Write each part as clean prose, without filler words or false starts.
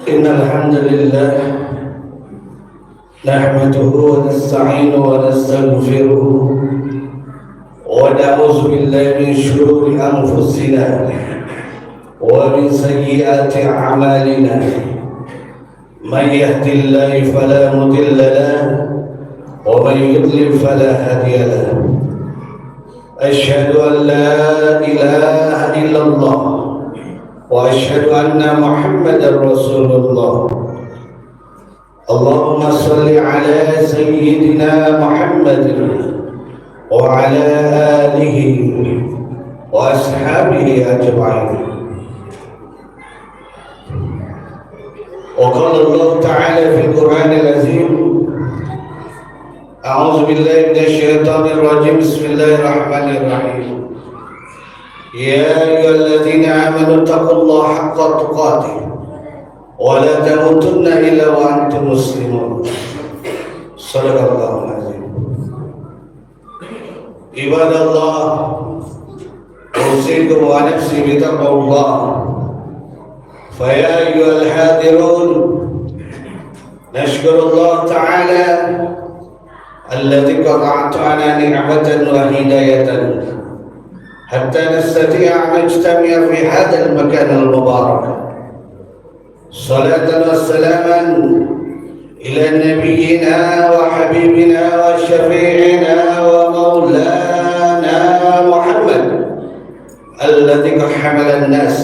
إن الحمد لله نحمده ونستعينه ونستغفره ونعوذ بالله من شرور أنفسنا ومن سيئات أعمالنا. من يهد الله فلا مضل له ومن يضلل فلا هادي له. أشهد أن لا إله إلا الله وأشهد أن محمدا رسول الله. اللهم صل على سيدنا محمد وعلى آله وأصحابه أجمعين. وقال الله تعالى في القرآن العظيم: أعوذ بالله من الشيطان الرجيم. بسم الله الرحمن الرحيم. يا أيها الذين آمنوا اتقوا الله حق تقاته ولا تموتن إلا وأنتم مسلمون. صدق الله العظيم. عباد الله، أوصيكم ونفسي بتقوى الله. فيا أيها الحاضرون، نشكر الله تعالى الذي قد أعطانا نعمة وهداية حتى نستطيع أن نجتمع في هذا المكان المبارك. صلاة وسلاما إلى نبينا وحبيبنا وشفيعنا ومولانا محمد الذي قد حمل الناس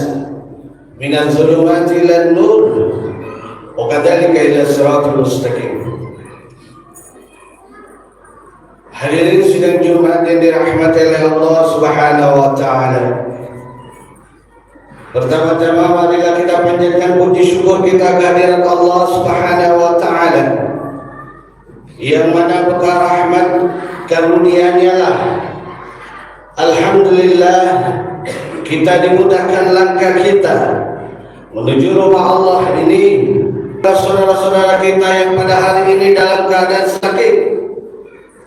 من الظلمات إلى النور وكذلك إلى الصراط المستقيم. Hadirin sidang Jumat yang dirahmati oleh Allah Subhanahu wa taala. Pertama-tama marilah kita panjatkan puji syukur kita kehadirat Allah Subhanahu wa taala, yang mana berkah rahmat karunia-Nya lah alhamdulillah kita dimudahkan langkah kita menuju rumah Allah ini. Saudara-saudara kita yang pada hari ini dalam keadaan sakit,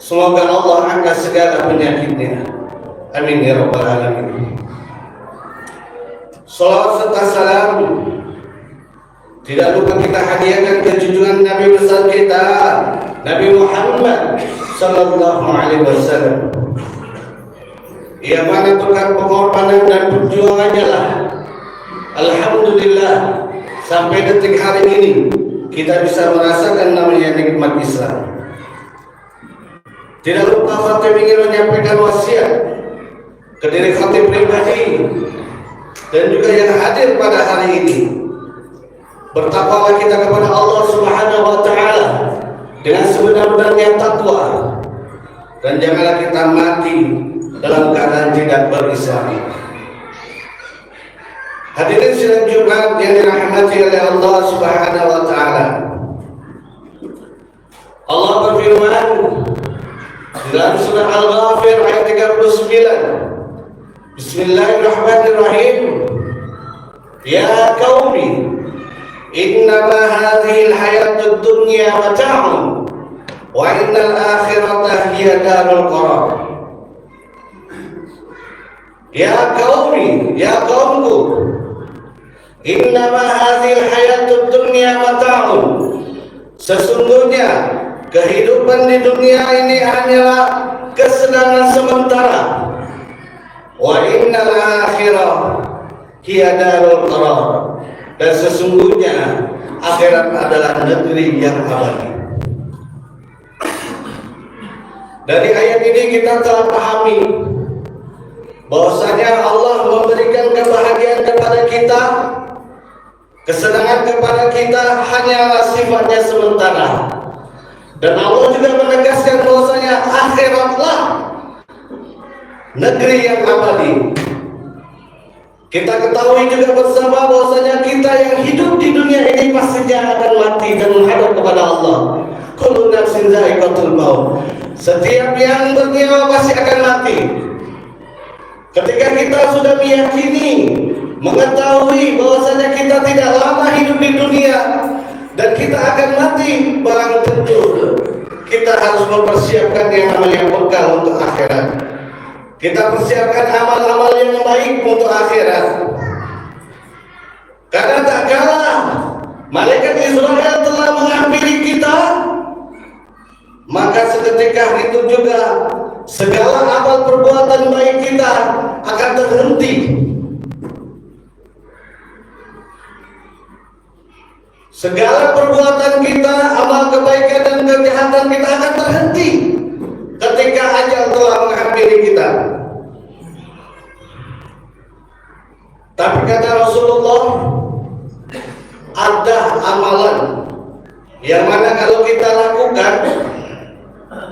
semoga Allah angkat segala penyakitnya. Amin ya rabbal alamin. Salawat serta salam tidak lupa kita hadiahkan ke junjungan Nabi besar kita, Nabi Muhammad sallallahu alaihi wasallam, yang mana berkat pengorbanan dan perjuangannya lah alhamdulillah sampai detik hari ini kita bisa merasakan namanya nikmat Islam. Tidak lupa khatib ingin menyampaikan wasiat ke diri khatib pribadi dan juga yang hadir pada hari ini. Bertakwalah kita kepada Allah Subhanahu wa taala dengan sebenar-benarnya takwa, dan janganlah kita mati dalam keadaan tidak berislam. Hadirin sidang Jumat yang dirahmati oleh Allah Subhanahu wa taala. Allah berfirman dalam surah Al-Ghafir ayat 39. Bismillahirrahmanirrahim. Ya qaumi, innama hadhihi al-hayatud dunya mata'un wa innal akhirata hiya darul qarar. Ya qaumi, ya qaumku, innama hadhihi al-hayatud dunya mata'un. Sesungguhnya kehidupan di dunia ini hanyalah kesenangan sementara. Wa innal akhirah hiya darul qarar. Dan sesungguhnya akhirat adalah negeri yang abadi. Dari ayat ini kita telah pahami bahwasanya Allah memberikan kebahagiaan kepada kita, kesenangan kepada kita hanyalah sifatnya sementara. Dan Allah juga menegaskan bahwasanya akhiratlah negeri yang abadi. Kita ketahui juga bersama bahwasanya kita yang hidup di dunia ini pastinya akan mati dan menghadap kepada Allah. Kullu nafsin dha'iqatul maut. Setiap yang bernyawa pasti akan mati. Ketika kita sudah meyakini, mengetahui bahwasanya kita tidak lama hidup di dunia dan kita akan mati, barang tentu kita harus mempersiapkan yang namanya bekal untuk akhirat. Kita persiapkan amal-amal yang baik untuk akhirat. Karena tak kalah ketika itu juga segala amal perbuatan baik kita akan terhenti. Segala perbuatan kita, amal kebaikan dan kejahatan kita akan terhenti ketika ajal telah menghampiri kita. Tapi kata Rasulullah, ada amalan yang mana kalau kita lakukan,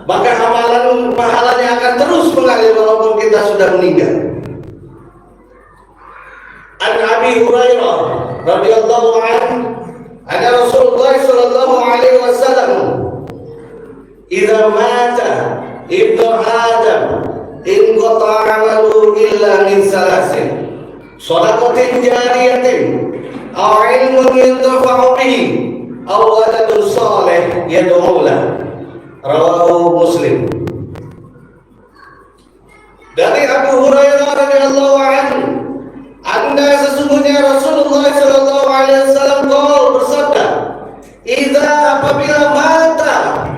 maka amalan pahalanya akan terus mengalir walaupun kita sudah meninggal. An Abi Hurairah radhiyallahu anhu, anna Rasulullah sallallahu alaihi wasallam idza mata ibnu Adam in qata'a amaluhu illa min salasin shadaqatin jariyatin aw ilmun yuntafa'u bihi aw waladun salih yad'u lahu. Rawahu Muslim. Dari Abu Hurairah radhiyallahu anhu, anda sesungguhnya Rasulullah sallallahu alaihi wasallam bersabda, "Idza apabila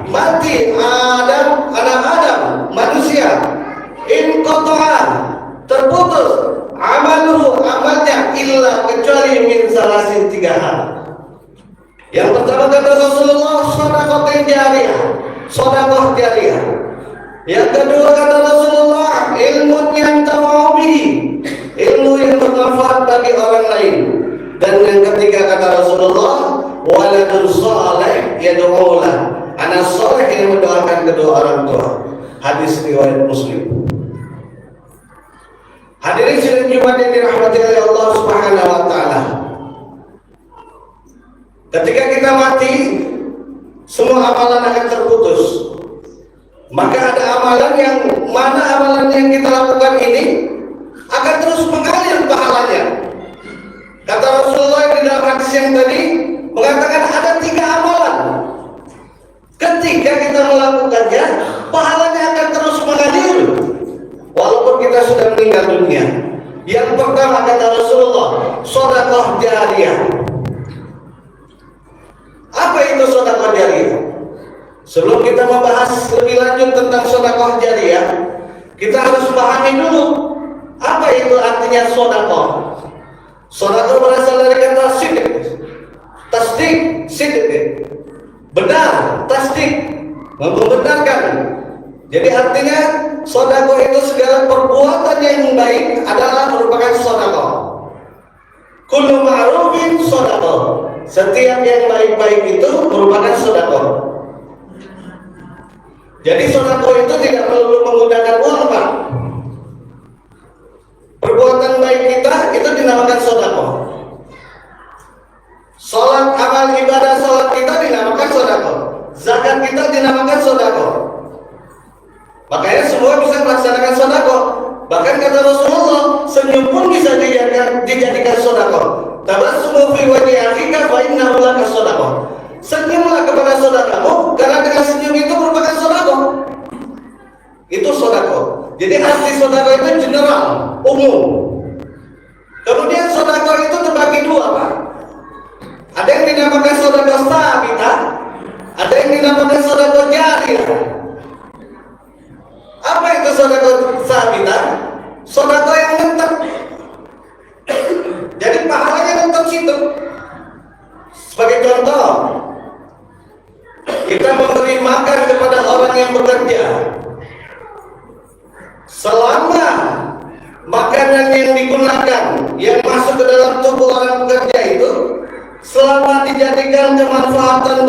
mati Adam, anak Adam, manusia, in qata'a terputus amalnya illa kecuali min salasin 3 hal." Yang pertama kata Rasulullah, shadaqatin jariyah, sedekah jariah. Yang kedua kata Rasulullah, ilmu yang tawabi, ilmu yang bermanfaat bagi orang lain. Dan yang ketiga kata Rasulullah, waladun salih yad'u lahu, anak saleh yang mendoakan kedua orang tua. Hadis riwayat Muslim. Hadirin sidang Jumat yang dirahmati oleh Allah Subhanahu wa taala. Ketika kita mati, semua amalan akan terputus. Maka ada amalan yang mana amalan yang kita lakukan ini akan terus mengalir pahalanya. Kata Rasulullah di dalam hadis yang tadi mengatakan ada 3 amalan. Ketika kita melakukannya, pahalanya akan terus mengalir walaupun kita sudah meninggal dunia. Yang pertama kata Rasulullah, sedekah jariyah. Apa itu sedekah jariyah? Sebelum kita membahas lebih lanjut tentang sedekah jariyah, kita harus pahami dulu apa itu artinya sedekah. Sedekah berasal dari kata sidq, tasdik, sidq, benar, tasdik, membenarkan. Jadi artinya sedekah itu segala perbuatan yang baik adalah merupakan sedekah. Kullu ma'rufin sedekah. Setiap yang baik-baik itu merupakan sedekah. Jadi sedekah itu tidak perlu menggunakan uang, Pak. Perbuatan baik kita itu dinamakan sedekah. Salat, amal ibadah salat kita dinamakan sedekah. Zakat kita dinamakan sedekah. Makanya semua bisa melaksanakan sedekah. Bahkan kata Rasulullah, senyum pun bisa dijadikan sedekah. Tabassumu fi wajhi akhika fa innahu laka sedekah. Senyumlah kepada saudaramu karena dengan senyum itu merupakan sedekah. Itu sedekah. Jadi arti sedekah itu general, umum. Kemudian sedekah itu terbagi 2, Pak. Ada yang dinamakan sedekah sabitah, ada yang dinamakan sedekah jariyah. Apa itu sedekah sabitah? Sedekah yang menetap. Jadi pahalanya menetap situ. Sebagai contoh, kita memberi makan kepada orang yang bekerja. Selama makanan yang digunakan yang masuk ke dalam tubuh orang bekerja itu selama dijadikan kemanfaatan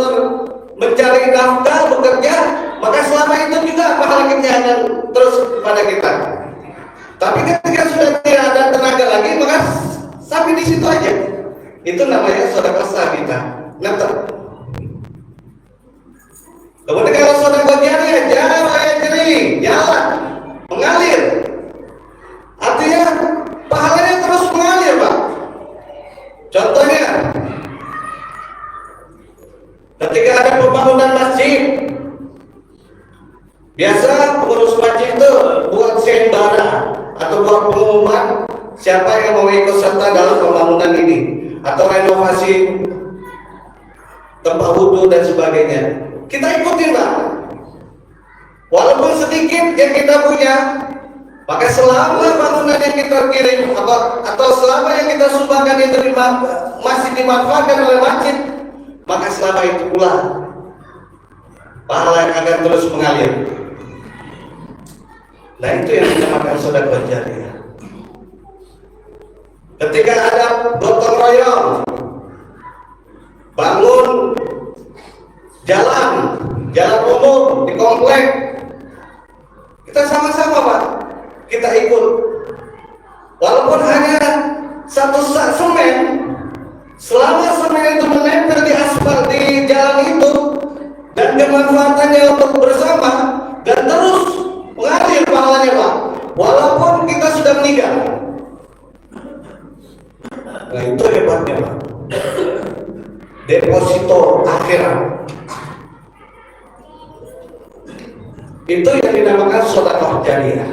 mencari nafkah bekerja, maka selama itu juga pahala kita akan terus kepada kita. Tapi ketika sudah tidak ada tenaga lagi, maka sampai di situ aja. Itu namanya sedekah sabitah. Nanti. Kemudian kalau sedekah jariyah, jalan, mengalir. Artinya pahalanya terus mengalir, Pak. Contohnya, ketika ada pembangunan masjid, biasa pengurus masjid itu buat sayembara atau buat pengumuman siapa yang mau ikut serta dalam pembangunan ini atau renovasi tempat wudhu dan sebagainya. Kita ikutin, Pak. Walaupun sedikit yang kita punya, maka selama bangunan yang kita kirim atau selama yang kita sumbangkan itu masih dimanfaatkan oleh masjid, maka selama itu pula pahala yang akan terus mengalir. Nah, itu yang dinamakan sedekah jariyah. Ketika ada gotong royong bangun jalan umum di komplek, kita sama-sama Pak, kita ikut. Walaupun hanya satu sak semen, selama semen itu menempel di aspal di jalan itu dan kemanfaatannya untuk bersama dan terus mengalir pahalanya Pak, walaupun kita sudah meninggal. Nah, itu hebatnya Pak, deposito akhirat. Itu yang dinamakan sedekah jariyah.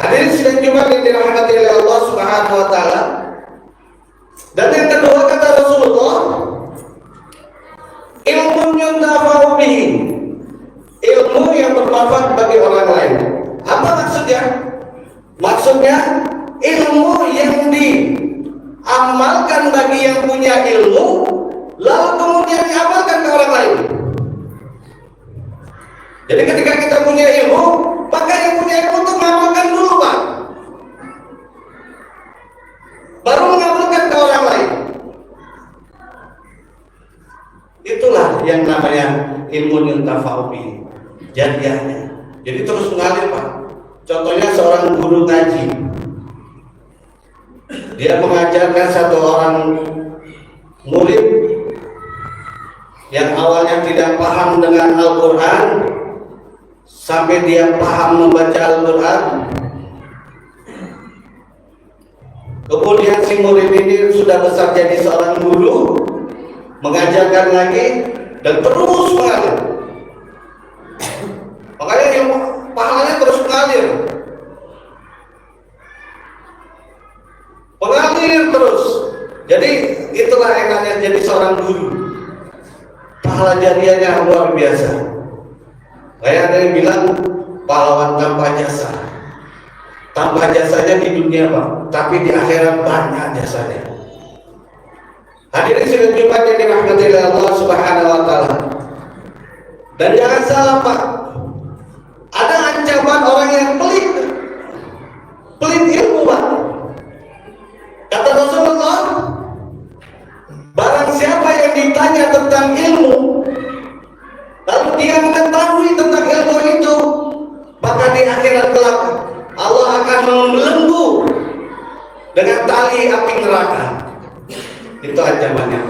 Hadirin sidang Jumat yang dirahmati oleh Allah Subhanahu wa taala. Dan yang kedua kata Rasulullah, ilmu yuntafa'u bihi, ilmu yang bermanfaat bagi orang lain. Apa maksudnya? Maksudnya ilmu yang diamalkan bagi yang punya ilmu, lalu kemudian diamalkan ke orang lain. Jadi ketika kita punya ilmu, maka yang punya ilmu itu mengamalkan dulu Pak, baru mengamalkan ke orang lain. Itulah yang namanya ilmu yuntafa'u bihi, jariyahnya. Jadi terus mengalir Pak. Contohnya seorang guru ngaji, dia mengajarkan satu orang murid yang awalnya tidak paham dengan Al-Quran sampai dia paham membaca Al-Quran. Kemudian si murid ini sudah besar jadi seorang guru, mengajarkan lagi dan terus mengalir. Makanya ilmu pahalanya terus mengalir terus. Jadi itulah enaknya jadi seorang guru, pahala jariyahnya luar biasa. Kayak ada yang bilang pahlawan tanpa jasa. Tanpa jasanya di dunia Pak, tapi di akhirat banyak jasanya. Hadirin sidang Jumat yang dirahmati oleh Allah Subhanahu wa taala. Dan jangan salah Pak, ada ancaman orang yang pelit ilmu Pak. Kata Rasulullah, barang siapa yang ditanya tentang ilmu lalu dia mengetahui tentang ilmu itu, maka di akhirat kelak Allah akan membelenggu dengan tali api neraka. Itu ancamannya.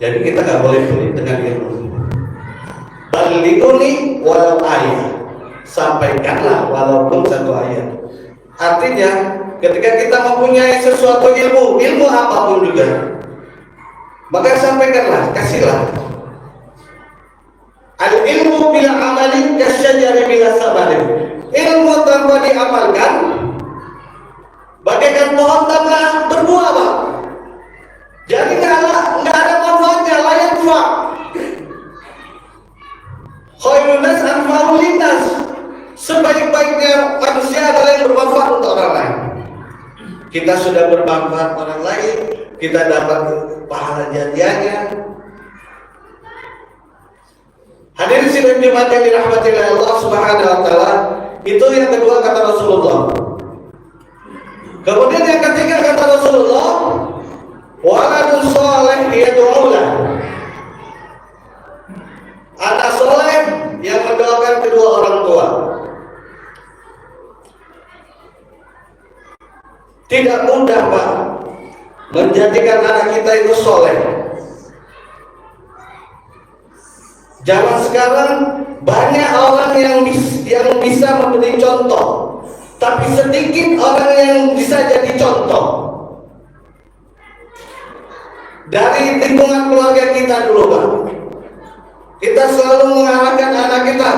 Jadi kita nggak boleh pelit dengan ilmu. Balighuni walau ayat, sampaikanlah walaupun satu ayat. Artinya ketika kita mempunyai sesuatu ilmu apapun juga, maka sampaikanlah, kasihlah. Al ilmu bila amali kasyajari bila sabari. Ilmu tanpa diamalkan bagaikan pohon tanpa berbuah Pak. Jadi nggak ada manfaatnya, layak Pak. Khairun nas anfa'u linnas. Sebaik-baiknya manusia adalah yang bermanfaat untuk orang lain. Kita sudah bermanfaat orang lain, kita dapat pahala jariyahnya. Hadirin sidang Jumat yang dirahmati oleh Allah Subhanahu wa taala, itu yang kedua kata Rasulullah. Kemudian yang ketiga kata Rasulullah, waladun shalih yad'ulah. Anak soleh yang mendoakan kedua orang tua. Tidak mudah Pak menjadikan anak kita itu soleh. Zaman sekarang banyak orang yang bisa memberi contoh, tapi sedikit orang yang bisa jadi contoh. Dari lingkungan keluarga kita dulu Pak, kita selalu mengarahkan anak kita,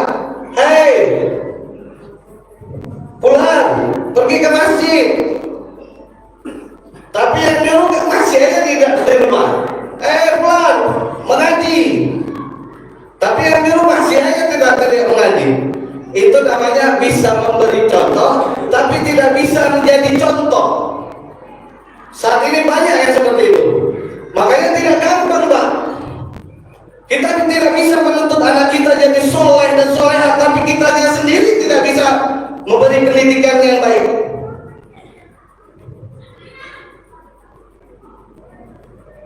hei, pulang, pergi ke masjid. Tapi yang dulu masih aja tidak di rumah. Pulang, mengaji. Tapi yang dulu masih aja tidak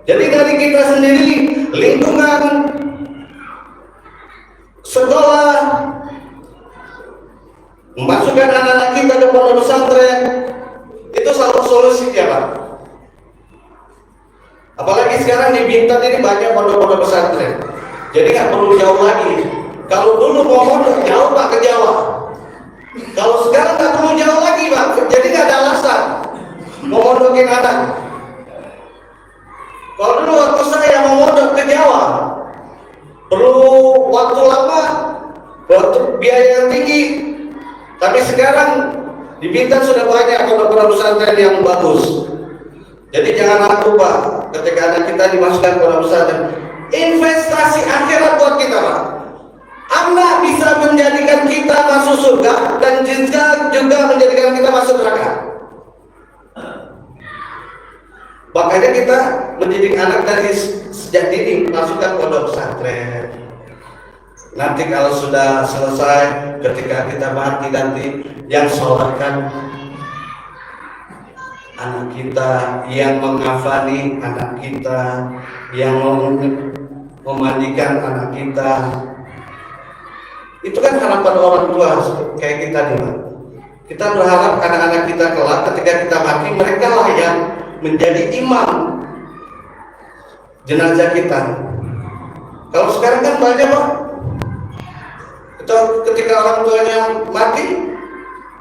Jadi dari kita sendiri, lingkungan, sekolah, memasukkan anak-anak kita ke pondok pesantren, itu salah solusinya Pak. Apalagi sekarang di Bintan ini banyak pondok-pondok pesantren, jadi nggak perlu jauh lagi. Kalau dulu mau mondok jauh Pak ke Jawa, kalau sekarang nggak perlu jauh lagi Pak, jadi nggak ada alasan mau mondokin anak. Kalau dulu waktu saya mau mondok ke Jawa, perlu waktu lama, waktu biaya yang tinggi. Tapi sekarang di Bintan sudah banyak pondok pesantren yang bagus. Jadi jangan ragu Pak, ketika anak kita dimasukkan ke pondok pesantren, investasi akhirat buat kita Pak. Anak bisa menjadikan kita masuk surga dan juga menjadikan kita masuk neraka. Makanya kita mendidik anak dari sejak dini, masukkan pondok pesantren. Nanti kalau sudah selesai, ketika kita mati nanti, yang sholatkan anak kita, yang mengafani anak kita, yang memandikan anak kita. Itu kan harapan orang tua kayak kita nih Pak. Kita berharap anak-anak kita kelak ketika kita mati, mereka lah yang menjadi imam jenazah kita. Kalau sekarang kan banyak Pak, ketika orang tuanya mati,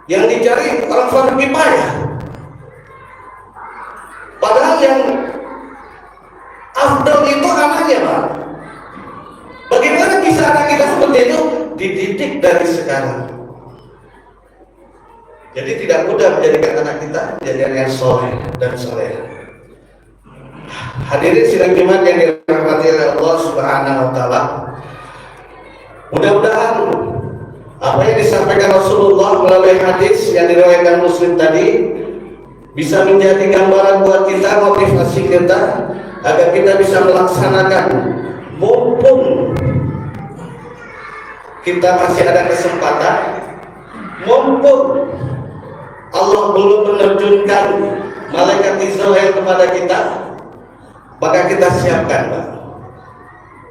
yang dicari orang fardu kifayah. Padahal yang afdal itu anaknya Pak. Bagaimana bisa anak kita seperti itu? Dididik dari sekarang. Jadi tidak mudah menjadikan anak kita menjadi anak yang soleh dan soleha. Hadirin sidang Jumat yang dirahmati oleh Allah Subhanahu wa taala. Mudah-mudahan apa yang disampaikan Rasulullah melalui hadis yang diriwayatkan Muslim tadi bisa menjadi gambaran buat kita, motivasi kita agar kita bisa melaksanakan, mumpung kita masih ada kesempatan, mumpung Allah belum menerjunkan malaikat Israel kepada kita, maka kita siapkan Pak.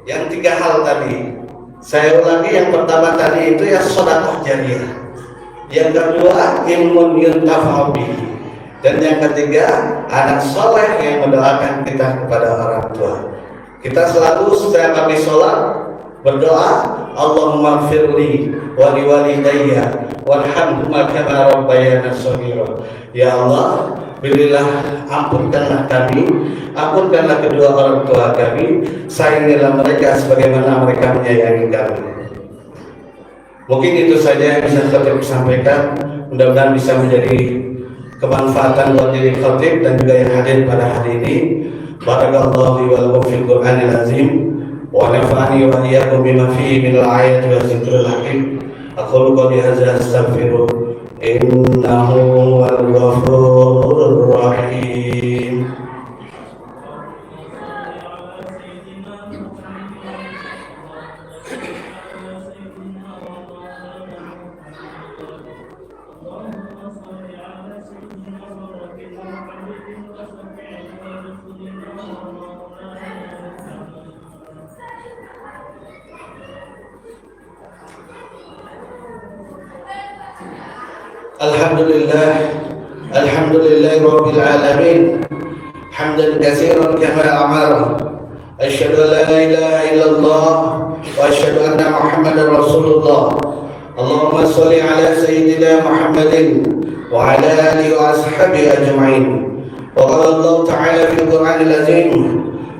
Yang 3 hal tadi, saya ulangi, yang pertama tadi itu ya sedekah jariyah, yang kedua ilmu yuntafa'u bihi, dan yang ketiga anak soleh yang mendoakan kita kepada orang tua. Kita selalu setiap habis sholat berdoa, Allahumma firli wa liwalidayya warhamhuma kama rabbayana shaghira. Ya Allah, berilah, ampunkanlah kami, ampunkanlah kedua orang tua kami, sayangilah mereka sebagaimana mereka menyayangi kami. Mungkin itu saja yang bisa saya sampaikan. Mudah-mudahan bisa menjadi kemanfaatan buat diri khatib dan juga yang hadir pada hari ini. Barakallahu li wa lakum fil Qur'anil azim wa nafa'ani wa iyyakum bima fihi min al-ayati wa dzikril hakim. Aqulu qawli hadza astaghfiru innahu wal ghafurur rahim. Alhamdulillah Rabbil Alamin, hamdan katsiran kama amara. Asyhadu an la ilaha illallah wa asyhadu anna Muhammadar Rasulullah. Allahumma shalli ala sayyidina Muhammadin wa ala alihi wa ashabihi ajma'in. Wa qala Allah ta'ala fil Qur'anil azim,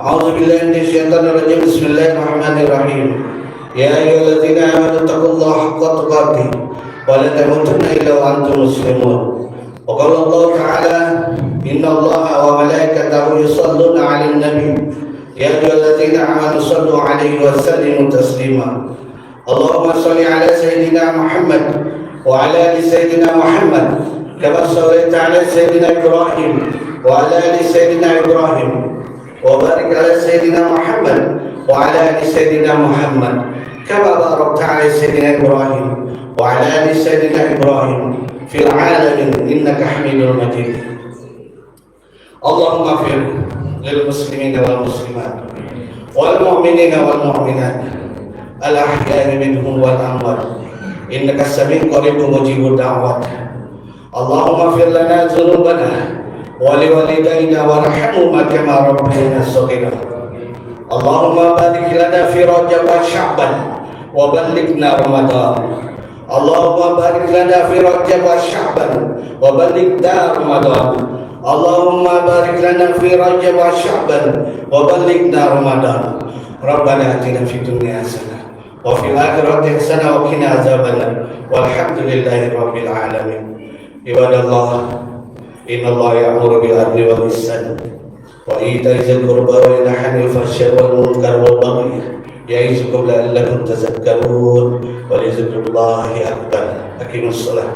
a'udzu billahi minasy syaithanir rajim, bismillahirrahmanirrahim. Ya ayyuhalladzina amanu taqullaha haqqa tuqatih wa la tamutunna illa wa antum muslimun. Wa qala Allah ta'ala, inna Allaha wa malaikatahu yusholluna 'alan nabi ya ayyuhalladzina amanu shallu 'alaihi wa sallimu taslima. Allahumma shalli 'ala sayyidina Muhammad wa 'ala ali sayyidina Muhammad kama shallaita 'ala sayyidina Ibrahim wa 'ala ali sayyidina Ibrahim wa barik 'ala sayyidina Muhammad wa 'ala ali sayyidina Muhammad kama barakta 'ala sayyidina Ibrahim wa 'ala ali sayyidina Ibrahim fil 'alamin innaka Hamidul Majid. Allahumma fir lil muslimina wal muslimat wal mu'minina wal mu'minat al ahya'i minhum wal amwat innaka sami'un qaribun mujibud da'wat. Allahumma fir lana dzunubana wa liwalidayna warhamhuma kama rabbayana shaghira. Allahumma barik lana fi Rajab wa Sya'ban wa ballighna Ramadan. Allahumma barik lana fi Rajab wa Sya'ban wa ballighna Ramadan. Allahumma barik lana fi Rajab wa Sya'ban wa ballighna Ramadan. Rabbana atina fid dunya hasanah wa fil akhirati hasanah wa qina azabannar. Walhamdulillahi rabbil alamin. Ibadallah, innallaha ya'muru bil adli wal ihsan wa ita'i dzil qurba wa yanha 'anil fahsya'i wal munkari wal baghi ya'izukum la'allakum tadhakkarun wa li dzikrillahi akbar. Aqimus shalah.